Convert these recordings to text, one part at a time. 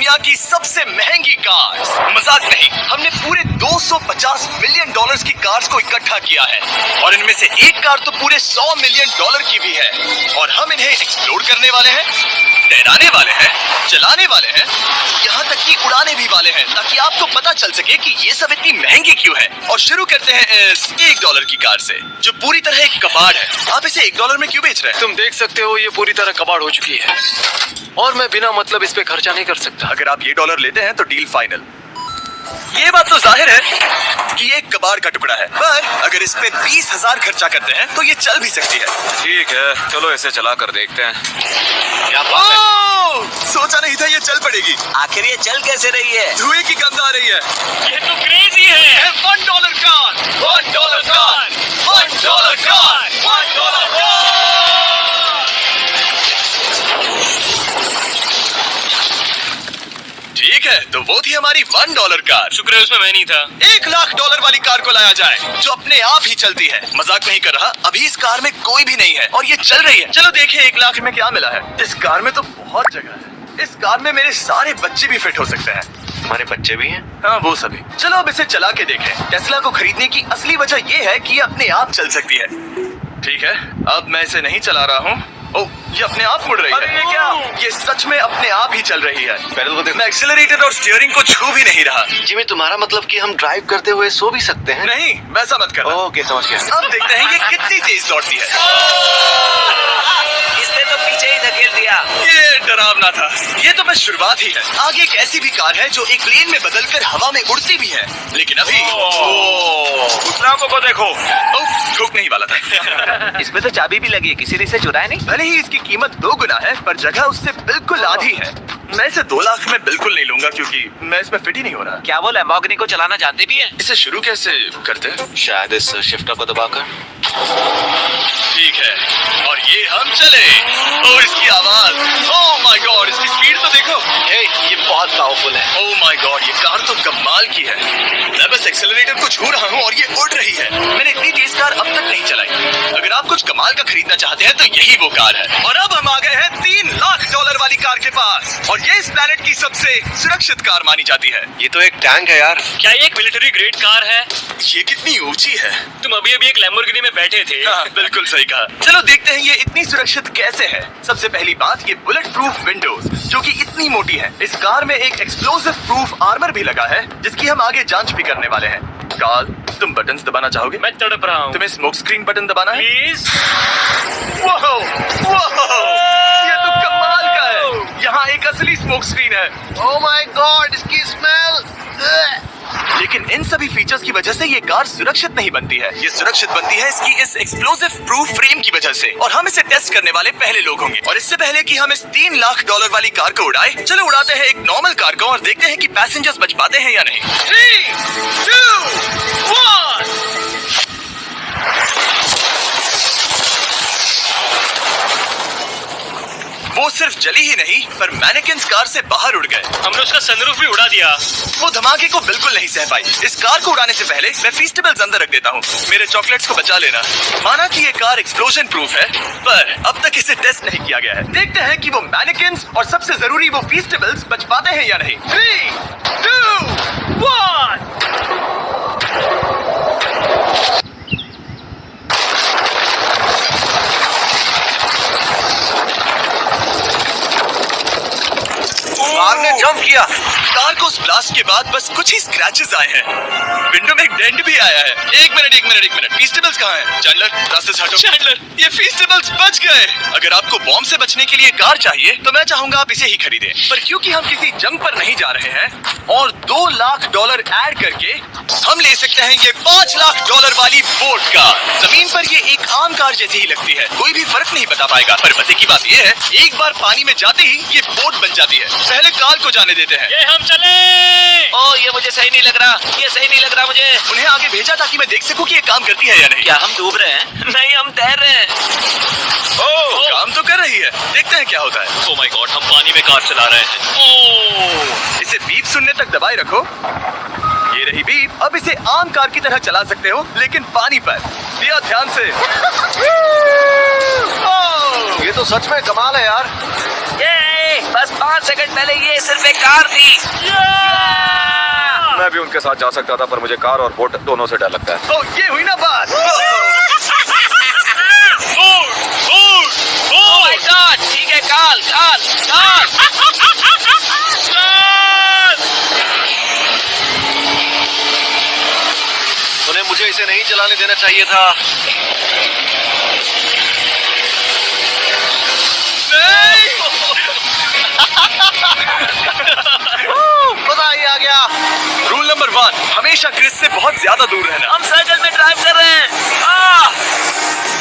दुनिया की सबसे महंगी कार्स। मजाक नहीं, हमने पूरे 250 मिलियन डॉलर्स की कार्स को इकट्ठा किया है और इनमें से एक कार तो पूरे 100 मिलियन डॉलर की भी है और हम इन्हें एक्सप्लोर करने वाले हैं, तैराने वाले हैं, चलाने वाले हैं, यहाँ तक कि उड़ाने भी वाले हैं, ताकि आपको पता चल सके कि ये सब इतनी महंगी क्यों है। और शुरू करते हैं इस $1 की कार से, जो पूरी तरह एक कबाड़ है। आप इसे $1 में क्यों बेच रहे हैं? तुम देख सकते हो ये पूरी तरह कबाड़ हो चुकी है और मैं बिना मतलब इस पे खर्चा नहीं कर सकता। अगर आप ये $1 लेते हैं तो डील फाइनल। ये बात तो जाहिर है कि ये एक कबाड़ का टुकड़ा है, पर अगर इस पे 20,000 खर्चा करते हैं तो ये चल भी सकती है। ठीक है, चलो इसे चला कर देखते हैं। क्या बात है? सोचा नहीं था ये चल पड़ेगी। आखिर ये चल कैसे रही है? धुएं की गंध आ रही है। ये तो क्रेजी है। $1 कार, $1 कार, $1 कार, $1 कार। ठीक है, तो वो थी हमारी $1 कार। शुक्र है उसमें मैं नहीं था। $1,00,000 वाली कार को लाया जाए जो अपने आप ही चलती है। मजाक नहीं कर रहा, अभी इस कार में कोई भी नहीं है और ये चल रही है। चलो देखें 1 लाख में क्या मिला है। इस कार में तो बहुत जगह है। इस कार में मेरे सारे बच्चे भी फिट हो सकते हैं। हमारे बच्चे भी हैं? हाँ, वो सभी। चलो अब इसे चला के देखें। टेस्ला को खरीदने की असली वजह ये है कि ये अपने आप चल सकती है। ठीक है, अब मैं इसे नहीं चला रहा हूँ। ओह, ये अपने आप मुड़ रही है। अरे ये क्या? ये सच में अपने आप ही चल रही है। पैडल को देखो। मैं एक्सीलरेटर और स्टीयरिंग को छू भी नहीं रहा। जिमी, तुम्हारा मतलब कि हम ड्राइव करते हुए सो भी सकते हैं? नहीं, वैसा मत करना। ओके, समझ गया। अब देखते हैं ये कितनी तेज दौड़ती है। इसने तो पीछे ही धकेल दिया। ये डरावना था। ये तो बस शुरुआत ही है। आगे एक ऐसी भी कार है जो एक प्लेन में बदलकर हवा में उड़ती भी है, लेकिन अभी को देखो। ठोकने ही वाला था। इसमें तो चाबी भी लगी है, किसी ने इसे चुराया नहीं। भले ही इसकी कीमत 2 गुना है, पर जगह उससे बिल्कुल आधी है। मैं इसे 2 लाख में बिल्कुल नहीं लूंगा क्योंकि मैं इसमें फिट ही नहीं हो रहा। क्या वो लैम्बोर्गिनी को चलाना जानते भी है? इसे शुरू कैसे करते हैं? शायद इस शिफ्टर को दबाकर। ठीक है, और ये हम चले। और इसकी आवाज, ओह माय गॉड, इसकी स्पीड तो देखो। ये बहुत पावरफुल है। ओह माय गॉड, ये कार तो कमाल की है। मैं बस एक्सेलरेटर को छू रहा हूँ और ये उड़ रही है। मैंने इतनी तेज कार अब तक नहीं चलाई। अगर आप कुछ कमाल का खरीदना चाहते हैं तो यही वो कार है। और अब हम आ गए हैं $3,00,000 वाली कार के पास, और ये इस प्लेनेट की सबसे सुरक्षित कार मानी जाती है। ये तो एक टैंक है यार। क्या ये एक मिलिट्री ग्रेड कार है? ये कितनी ऊंची है। तुम अभी अभी एक लैम्बोर्गिनी में बैठे थे। हाँ, बिल्कुल सही कहा। चलो देखते हैं ये इतनी सुरक्षित कैसे है। सबसे पहली बात, ये बुलेट प्रूफ विंडोज जो कि इतनी मोटी है। इस कार में एक एक्सप्लोसिव प्रूफ आर्मर भी लगा है जिसकी हम आगे जांच भी करने वाले हैं। कार्ल, तुम बटन्स दबाना चाहोगे? मैं तड़प रहा हूँ। तुम्हें स्मोक स्क्रीन बटन दबाना है? प्लीज। वाह, ये तो कमाल का है। यहाँ एक असली स्मोक स्क्रीन है। ओह माय गॉड, इसकी स्मेल। लेकिन इन सभी फीचर्स की वजह से ये कार सुरक्षित नहीं बनती है। ये सुरक्षित बनती है इसकी इस एक्सप्लोसिव प्रूफ फ्रेम की वजह से, और हम इसे टेस्ट करने वाले पहले लोग होंगे। और इससे पहले कि हम इस $3,00,000 वाली कार को उड़ाए, चलो उड़ाते हैं एक नॉर्मल कार को और देखते हैं कि पैसेंजर्स बच पाते हैं या नहीं। 3, 2, 1। वो सिर्फ जली ही नहीं, पर मैनेकिन्स कार से बाहर उड़ गए। हमने उसका सनरूफ भी उड़ा दिया। वो धमाके को बिल्कुल नहीं सह पाई। इस कार को उड़ाने से पहले मैं फीस्टेबल्स अंदर रख देता हूँ। मेरे चॉकलेट्स को बचा लेना। माना कि ये कार एक्सप्लोजन प्रूफ है, पर अब तक इसे टेस्ट नहीं किया गया है। देखते हैं कि वो मैनेकिन्स और सबसे जरूरी वो फीस्टेबल्स बच पाते हैं या नहीं। 3, 2, 1। कार ने जंप किया। कार को उस ब्लास्ट के बाद बस कुछ ही स्क्रैचेस आए हैं। विंडो में एक डेंट भी आया है। एक मिनट, फीस्टेबल्स कहाँ हैं? चैंडलर, रास्ते से हटो। चैंडलर, ये फीस्टेबल्स बच गए। अगर आपको बॉम्ब से बचने के लिए कार चाहिए तो मैं चाहूंगा आप इसे ही खरीदें। पर क्योंकि हम किसी जंग पर नहीं जा रहे हैं और $2,00,000 ऐड करके हम ले सकते हैं ये $5,00,000 वाली बोट कार। जमीन पर ये एक आम कार जैसी ही लगती है, कोई भी फर्क नहीं बता पाएगा। पर मजे की बात ये है, एक बार पानी में जाते ही ये बोट बन जाती है। पहले कार को जाने देते हैं। ये हम चले। ओह, ये मुझे सही नहीं लग रहा। ये सही नहीं लग रहा मुझे। उन्हें आगे भेजा ताकि मैं देख सकूं कि ये काम करती है या नहीं। क्या हम डूब रहे हैं? नहीं, हम तैर रहे हैं। ओह, काम तो कर रही है। देखते हैं क्या होता है। ओह माय गॉड, हम पानी में कार चला रहे हैं। ओह, इसे बीप सुनने तक दबाए रखो। ये रही बीप। अब इसे आम कार की तरह चला सकते हो, लेकिन पानी पर। दिया ध्यान से। ये तो सच में कमाल है यार। ये बस 5 सेकंड पहले ये सिर्फ एक कार थी। मैं भी उनके साथ जा सकता था, पर मुझे कार और बोट दोनों से डर लगता है। ओ ये हुई ना बात। ओह माय गॉड, ठीक है, काल काल काल। उन्हें मुझे इसे नहीं चलाने देना चाहिए था। मजा ही आ गया। रूल नंबर 1, हमेशा क्रिस से बहुत ज्यादा दूर रहना। हम सर्कल में ड्राइव कर रहे हैं।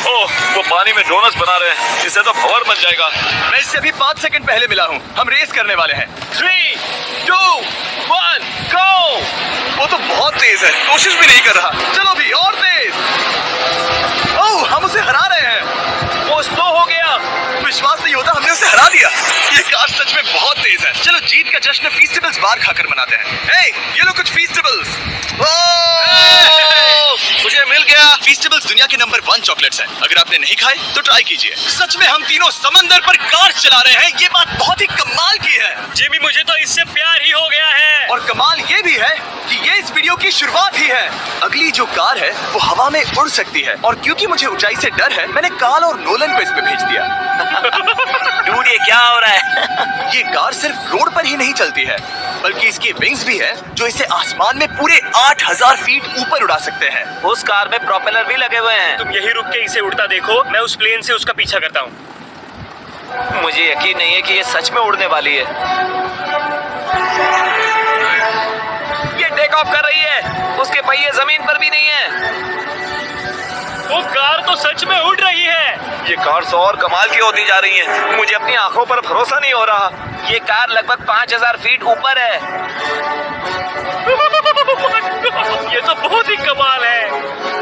ओह, वो पानी में डोनट्स बना रहे हैं, इससे तो भंवर बन जाएगा। मैं इससे अभी 5 सेकंड पहले मिला हूँ। हम रेस करने वाले हैं। 3, 2, 1, गो। वो तो बहुत तेज है, कोशिश भी नहीं कर रहा। चलो भी और तेज। ओह, हम उसे हरा रहे हैं। वो स्लो हो गया। विश्वास नहीं होता, हमने उसे हरा दिया। ये कार सच में बहुत तेज है। चलो जीत का जश्न फीस्टेबल्स बार खाकर मनाते हैं। हे, ये लो कुछ फीस्टेबल्स। मुझे मिल गया। फीस्टेबल्स दुनिया के नंबर 1 चॉकलेट्स हैं। अगर आपने नहीं खाए तो ट्राई कीजिए। सच में हम तीनों समंदर पर कार चला रहे हैं। ये बात बहुत ही कमाल की है। जिमी मुझे तो इससे प्यार ही हो गया है। और कमाल ये भी है कि ये इस वीडियो की शुरुआत ही है। अगली जो कार है वो हवा में उड़ सकती है, और क्योंकि मुझे ऊंचाई से डर है, मैंने काल और नोलन को इस पे भेज दिया। डूड, ये क्या हो रहा है? ये कार सिर्फ रोड पर ही नहीं चलती है, बल्कि इसके विंग्स भी है जो इसे आसमान में पूरे 8000 फीट ऊपर उड़ा सकते हैं। उस कार में प्रोपेलर भी लगे हुए हैं। तुम यही रुक के इसे उड़ता देखो, मैं उस प्लेन से उसका पीछा करता हूँ। मुझे यकीन नहीं है कि ये सच में उड़ने वाली है। ये टेक ऑफ कर रही है। उसके पहिए जमीन पर भी नहीं है। वो कार तो सच में उड़ रही है। ये कार तो और कमाल की होती जा रही है। मुझे अपनी आंखों पर भरोसा नहीं हो रहा। ये कार लगभग 5000 फीट ऊपर है। ये तो बहुत ही कमाल है।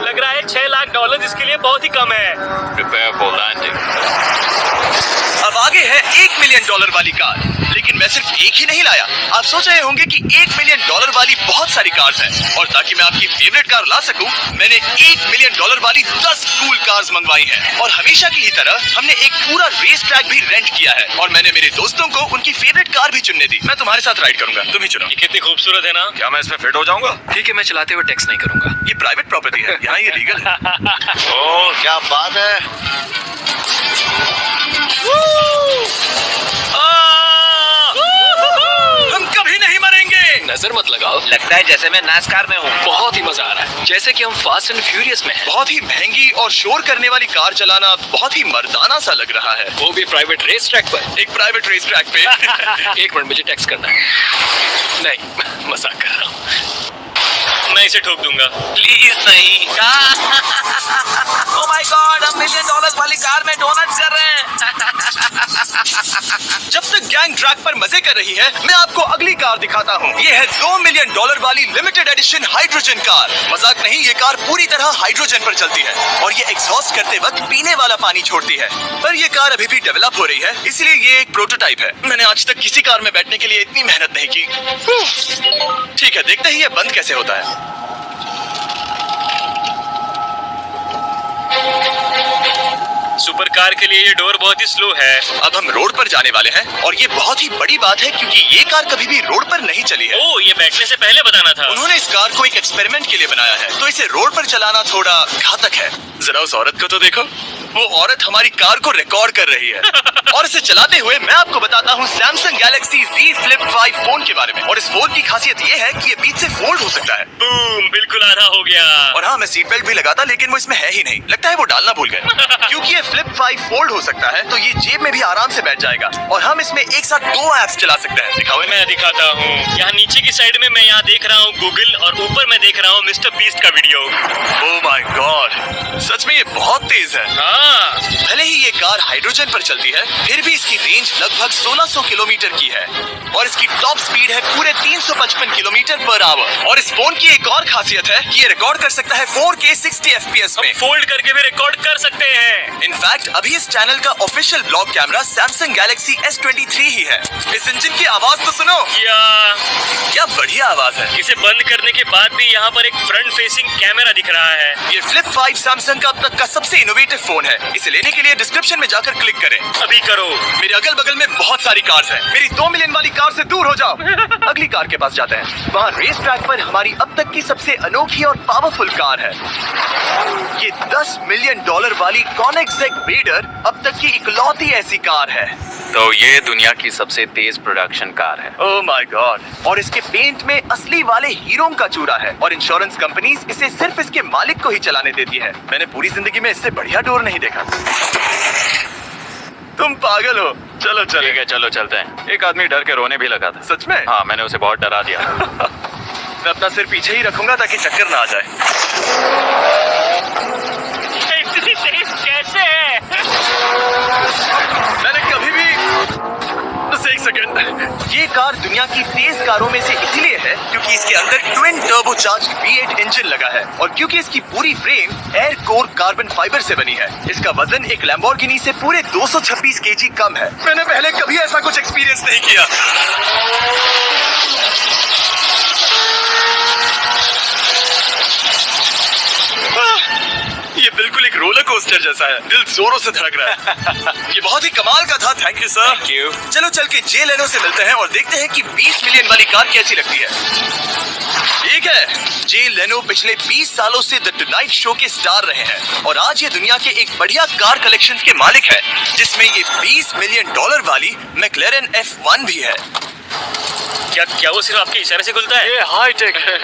लग रहा है $6 लाख इसके लिए बहुत ही कम है। Prepare for landing. अब आगे है $1 मिलियन वाली कार, लेकिन मैं सिर्फ एक ही नहीं लाया। आप सोच रहे होंगे कि $1 मिलियन वाली बहुत सारी कार्स हैं, और ताकि मैं आपकी फेवरेट कार ला सकूं, मैंने $1 मिलियन वाली 10 कूल कार्स मंगवाई हैं। और हमेशा की ही तरह हमने एक पूरा रेस ट्रैक भी रेंट किया है, और मैंने मेरे दोस्तों को उनकी फेवरेट कार भी चुनने दी। मैं तुम्हारे साथ राइड करूंगा, तुम ही चुनो। ये कितनी खूबसूरत है ना। क्या मैं इसमें फिट हो जाऊंगा? ठीक है, मैं चलाते हुए टेक्स्ट नहीं करूंगा। ये प्राइवेट प्रॉपर्टी है, यहाँ ये लीगल है। ओह, क्या बात है। हम कभी नहीं मरेंगे। नजर मत लगाओ। लगता है जैसे मैं नासकार में हूँ। बहुत ही मजा आ रहा है, जैसे कि हम फास्ट एंड फ्यूरियस में हैं। बहुत ही महंगी और शोर करने वाली कार चलाना बहुत ही मर्दाना सा लग रहा है। वो भी प्राइवेट रेस ट्रैक पर। एक प्राइवेट रेस ट्रैक पे। 1 मिनट, मुझे टेक्स्ट करना है। नहीं, मजाक कर रहा हूँ। मैं इसे ठोक दूंगा। प्लीज नहीं। ओह माय गॉड, हम $1 मिलियन वाली कार में डोनट्स कर रहे हैं। जब तक गैंग ट्रैक पर मजे कर रही है, मैं आपको अगली कार दिखाता हूँ। ये है $2 मिलियन वाली लिमिटेड एडिशन हाइड्रोजन कार। मजाक नहीं, ये कार पूरी तरह हाइड्रोजन पर चलती है, और ये एग्जॉस्ट करते वक्त पीने वाला पानी छोड़ती है। पर ये कार अभी भी डेवलप हो रही है, इसलिए ये एक प्रोटोटाइप है। मैंने आज तक किसी कार में बैठने के लिए इतनी मेहनत नहीं की। ठीक है, देखते ही ये बंद कैसे होता है। सुपर कार के लिए ये डोर बहुत ही स्लो है। अब हम रोड पर जाने वाले हैं, और ये बहुत ही बड़ी बात है क्योंकि ये कार कभी भी रोड पर नहीं चली है। ओह, ये बैठने से पहले बताना था। उन्होंने इस कार को एक एक्सपेरिमेंट के लिए बनाया है, तो इसे रोड पर चलाना थोड़ा घातक है। जरा उस औरत को तो देखो, वो औरत हमारी कार को रिकॉर्ड कर रही है। और इसे चलाते हुए मैं आपको बताता हूँ Samsung Galaxy Z Flip 5 phone के बारे में। और इस फोन की खासियत ये है कि ये बीच से फोल्ड हो सकता है। बूम, बिल्कुल आधा हो गया। और हाँ, मैं सीट बेल्ट भी लगाता, लेकिन वो इसमें है ही नहीं। लगता है वो डालना भूल गए। क्योंकि ये Flip 5 फोल्ड हो सकता है, तो ये जेब में भी आराम से बैठ जाएगा, और हम इसमें एक साथ 2 ऐप्स चला सकते हैं। दिखाओ। मैं दिखाता हूँ। यहाँ नीचे की साइड में मैं यहाँ देख रहा हूँ गूगल, और ऊपर मैं देख रहा हूँ मिस्टर बीस्ट का वीडियो। ओह माय गॉड, सच में ये बहुत तेज है। हाँ, भले ही ये कार हाइड्रोजन पर चलती है, फिर भी इसकी रेंज लगभग 1600 किलोमीटर की है, और इसकी टॉप स्पीड है पूरे 355 किलोमीटर पर आवर। और इस फोन की एक और खासियत है कि ये रिकॉर्ड कर सकता है 4K 60 FPS में। फोल्ड करके भी रिकॉर्ड कर सकते हैं। इनफैक्ट अभी इस चैनल का official blog camera Samsung Galaxy S23 ही है। इस इंजन की आवाज तो सुनो। या क्या क्या बढ़िया आवाज है। इसे बंद करने के बाद भी यहाँ पर एक फ्रंट फेसिंग कैमरा दिख रहा है। ये फ्लिप 5 सैमसंग का अब तक का सबसे इनोवेटिव फोन है। इसे लेने के लिए डिस्क्रिप्शन में जाकर क्लिक करें। अभी करो। मेरे अगल बगल में बहुत सारी कार्स हैं। मेरी 2 मिलियन वाली कार से दूर हो जाओ। अगली कार के पास जाते हैं। वहाँ रेस ट्रैक पर हमारी अब तक की सबसे अनोखी और पावरफुल कार है। ये $10 मिलियन वाली कॉनिग्सेक रेडर अब तक की इकलौती ऐसी कार है। तो ये दुनिया की सबसे तेज प्रोडक्शन कार है। Oh my God. और इसके पेंट में असली वाले हीरो का चूड़ा है और इंश्योरेंस कंपनीज इसे सिर्फ इसके मालिक को ही चलाने देती है। मैंने पूरी जिंदगी में इससे बढ़िया डोर नहीं देखा। तुम पागल हो। चलो ठीक चलो। है, चलो चलते हैं। एक आदमी डर के रोने भी लगा था। सच में? हाँ, मैंने उसे बहुत डरा दिया। मैं अपना सिर पीछे ही रखूंगा ताकि चक्कर ना आ जाए। इतनी तेज कैसे है? मैंने कभी भी बस एक सेकंड। ये कार दुनिया की तेज कारों में से इसलिए है क्योंकि इसके अंदर ट्विन टर्बोचार्ज्ड V8 इंजन लगा है और क्योंकि इसकी पूरी frame air core carbon fibre से बनी है। इसका वजन एक लैम्बोर्गिनी से पूरे 226 केजी कम है। मैंने पहले कभी ऐसा कुछ एक्सपीरियंस नहीं किया। ये बिल्कुल एक रोलर कोस्टर जैसा है। दिल जोरों से धड़क रहा है। ये बहुत ही कमाल का था। Thank you sir. Thank you. चलो चल के जे लेनो से मिलते हैं और देखते हैं कि 20 मिलियन वाली कार कैसी लगती है। ठीक है, जे लेनो पिछले 20 सालों से द टुनाइट शो के स्टार रहे हैं और आज ये दुनिया के एक बढ़िया कार कलेक्शंस के मालिक है जिसमें ये $20 मिलियन वाली मैक्लेरन F1 भी है। क्या वो सिर्फ आपके इशारे से खुलता है? ये हाई टेक है।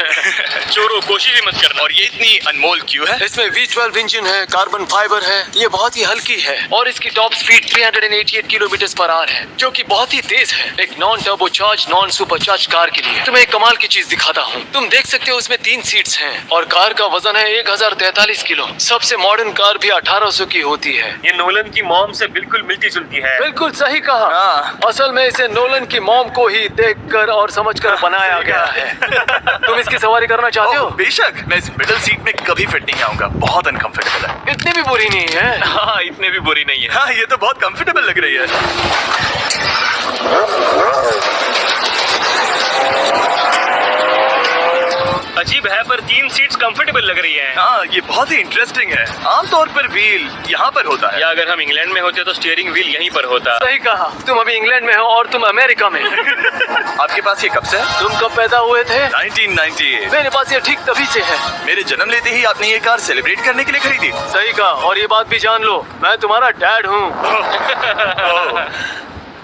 चोरों, कोशिश भी मत करना। और ये इतनी अनमोल क्यों है? इसमें V12 इंजन है, कार्बन फाइबर है, ये बहुत ही हल्की है और इसकी top speed 388 kilometre per hour है, जो कि बहुत ही तेज है एक non turbocharge non supercharge car के लिए। तुम्हें एक कमाल की चीज दिखाता हूँ। तुम देख सकते हो उसमें 3 सीट्स हैं और कार का वजन है 1043 किलो। सबसे मॉडर्न कार भी 1800 की होती है। ये नोलन की मॉम से बिल्कुल मिलती जुलती है। बिल्कुल सही कहा। हाँ। असल में इसे नोलन की मॉम को ही देखकर और समझकर बनाया गया है। तुम इसकी सवारी करना चाहते हो? ओह, बेशक। मैं इस मिडिल सीट में कभी फिट नहीं आऊंगा। बहुत अनकंफर्टेबल है। इतनी भी बुरी नहीं है। हाँ, इतने भी बुरी नहीं है। हाँ, ये तो बहुत कंफर्टेबल लग रही है। अजीब है पर 3 सीट्स कंफर्टेबल लग रही हैं। हाँ, ये बहुत ही इंटरेस्टिंग है। आमतौर पर व्हील यहाँ पर होता है। या अगर हम इंग्लैंड में होते तो स्टीयरिंग व्हील यहीं पर होता। सही कहा। तुम अभी इंग्लैंड में हो और तुम अमेरिका में। आपके पास ये कब से है? तुम कब पैदा हुए थे? 1998। मेरे पास ये ठीक तभी से है। मेरे जन्म लेते ही आपने ये कार सेलिब्रेट करने के लिए खरीदी। सही कहा। और ये बात भी जान लो, मैं तुम्हारा डैड हूँ।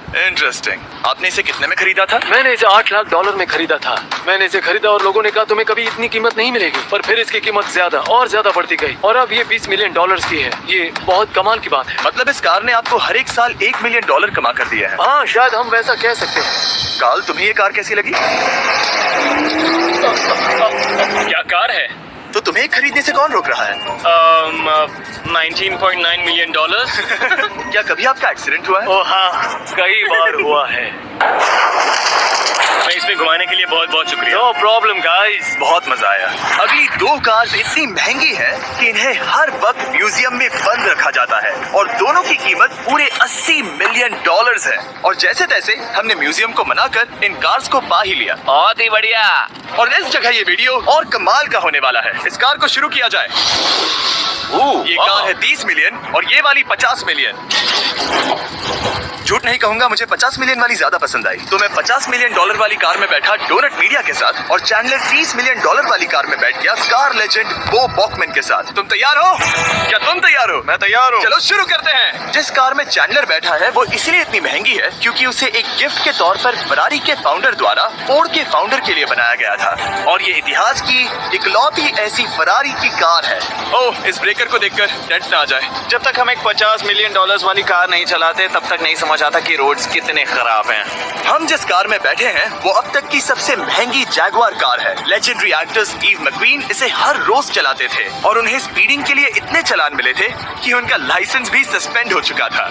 इंटरेस्टिंग। आपने इसे कितने में खरीदा था? मैंने इसे $8 लाख में खरीदा था। मैंने इसे खरीदा और लोगों ने कहा तुम्हें कभी इतनी कीमत नहीं मिलेगी, पर फिर इसकी कीमत ज्यादा और ज्यादा बढ़ती गई और अब ये $20 मिलियन की है। ये बहुत कमाल की बात है। मतलब इस कार ने आपको हर एक साल $1 मिलियन कमा कर दिया है। हाँ, शायद हम वैसा कह सकते हैं। काल, तुम्हें ये कार कैसी लगी? क्या कार है? तो तुम्हें खरीदने से कौन रोक रहा है? 19.9 मिलियन डॉलर्स। क्या कभी आपका एक्सीडेंट हुआ है? ओ हाँ, कई बार हुआ है। मैं इसमें घुमाने के लिए बहुत बहुत शुक्रिया। No problem guys. बहुत मजा आया। अगली 2 कार्स इतनी महंगी है कि इन्हें हर वक्त म्यूजियम में बंद रखा जाता है और दोनों की कीमत पूरे $80 मिलियन है। और जैसे तैसे हमने म्यूजियम को मनाकर इन कार्स को पा ही लिया। बहुत ही बढ़िया। और इस जगह ये वीडियो और कमाल का होने वाला है। इस कार को शुरू किया जाए। ये कार है 30 मिलियन और ये वाली 50 मिलियन। झूठ नहीं कहूंगा, मुझे 50 मिलियन वाली ज्यादा पसंद आई। तो मैं $50 मिलियन वाली कार में बैठा डोनट मीडिया के साथ और चैंडलर $30 मिलियन वाली कार में बैठ गया कार लेजेंड बो बॉकमैन के साथ। तुम तैयार हो? क्या तुम तैयार हो? मैं तैयार हूँ। चलो शुरू करते हैं। जिस कार में चैंडलर बैठा है वो इसलिए इतनी महंगी है क्योंकि उसे एक गिफ्ट के तौर पर फरारी के फाउंडर द्वारा फोर्ड के फाउंडर के लिए बनाया गया था और ये इतिहास की इकलौती ऐसी फरारी की कार है। ओह, इस ब्रेकर को देखकर डेंट ना आ जाए। जब तक हम एक $50 मिलियन वाली कार नहीं चलाते तब तक नहीं समझ आता कि रोड्स कितने खराब हैं। हम जिस कार में बैठे हैं वो अब तक की सबसे महंगी जैगुआर कार है। लेजेंडरी एक्टर स्टीव मैकक्वीन इसे हर रोज चलाते थे और उन्हें स्पीडिंग के लिए इतने चालान मिले थे कि उनका लाइसेंस भी सस्पेंड हो चुका था।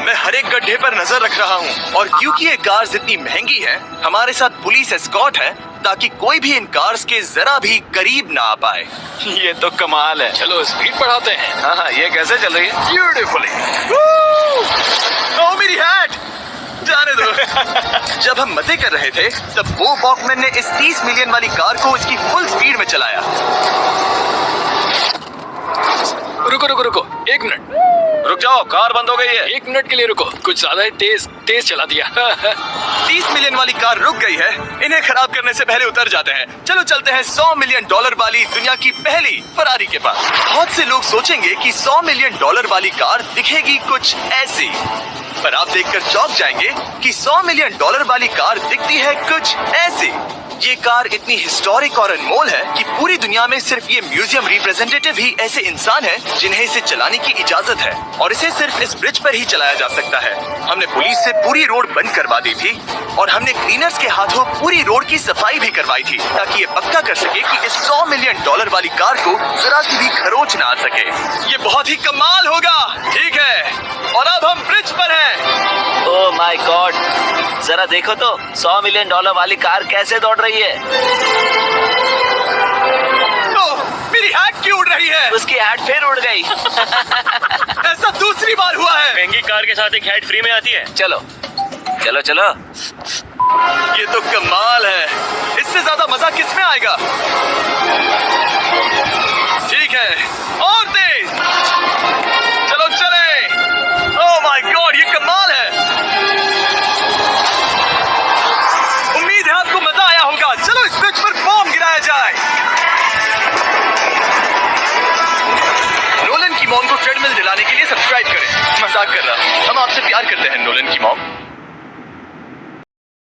मैं हर एक गड्ढे पर नजर रख रहा हूँ और क्योंकि ये कार इतनी महंगी है हमारे साथ पुलिस एस्कॉर्ट है ताकि कोई भी इन कार्स के जरा भी करीब ना आ पाए। ये तो कमाल है। चलो स्पीड बढ़ाते हैं। हाँ, ये कैसे चल रही है? ब्यूटीफुली। ओह, मेरी हैट! जाने दो। जब हम मजे कर रहे थे तब बो वॉकमैन ने इस 30 मिलियन वाली कार को इसकी फुल स्पीड में चलाया। रुको रुको रुको, 1 मिनट। रुक जाओ, कार बंद हो गई है। 1 मिनट के लिए रुको, कुछ ज्यादा ही तेज चला दिया। 30 मिलियन वाली कार रुक गई है। इन्हें खराब करने से पहले उतर जाते हैं। चलो चलते हैं $100 मिलियन वाली दुनिया की पहली फरारी के पास। बहुत से लोग सोचेंगे कि $100 मिलियन वाली कार दिखेगी कुछ ऐसी, पर आप देखकर चौंक जाएंगे कि $100 मिलियन वाली कार दिखती है कुछ ऐसी। ये कार इतनी हिस्टोरिक और अनमोल है कि पूरी दुनिया में सिर्फ ये म्यूजियम रिप्रेजेंटेटिव ही ऐसे इंसान हैं जिन्हें इसे चलाने की इजाजत है, और इसे सिर्फ इस ब्रिज पर ही चलाया जा सकता है। हमने पुलिस से पूरी रोड बंद करवा दी थी और हमने क्लीनर्स के हाथों पूरी रोड की सफाई भी करवाई थी, ताकि ये पक्का कर सके कि इस $100 मिलियन वाली कार को जरा सी भी खरोच ना आ सके। ये बहुत ही कमाल होगा, ठीक है? और अब हम ब्रिज पर हैं। ओह माय गॉड, जरा देखो तो $100 मिलियन वाली कार कैसे दौड़ रही है। ओह, मेरी हैट क्यों उड़ रही है? उसकी हैट फिर उड़ गई। ऐसा दूसरी बार हुआ है। महंगी कार के साथ एक हैट फ्री में आती है। चलो चलो चलो। ये तो कमाल है। इससे ज्यादा मजा किसमें आएगा? ठीक है, और तेज। चलो चले। ओह माय गॉड, ये कमाल है। उम्मीद है आपको मजा आया होगा। चलो इस ब्रिज पर बॉम्ब गिराया जाए। नोलन की मॉम को ट्रेडमिल दिलाने के लिए सब्सक्राइब करें। मजाक कर रहा हूं, हम आपसे प्यार करते हैं नोलन की मॉम।